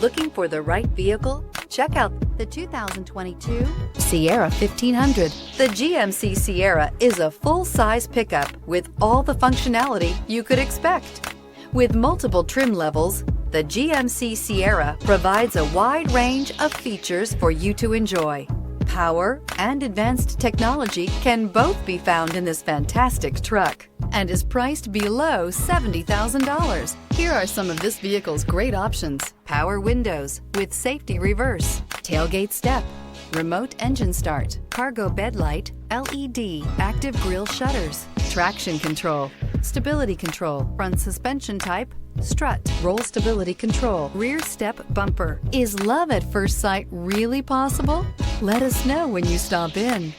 Looking for the right vehicle? Check out the 2022 Sierra 1500. The GMC Sierra is a full-size pickup with all the functionality you could expect. With multiple trim levels, the GMC Sierra provides a wide range of features for you to enjoy. Power and advanced technology can both be found in this fantastic truck and is priced below $70,000. Here are some of this vehicle's great options: power windows with safety reverse, tailgate step, remote engine start, cargo bed light, LED, active grille shutters, traction control, stability control, front suspension type, strut, roll stability control, rear step bumper. Is love at first sight really possible? Let us know when you stop in.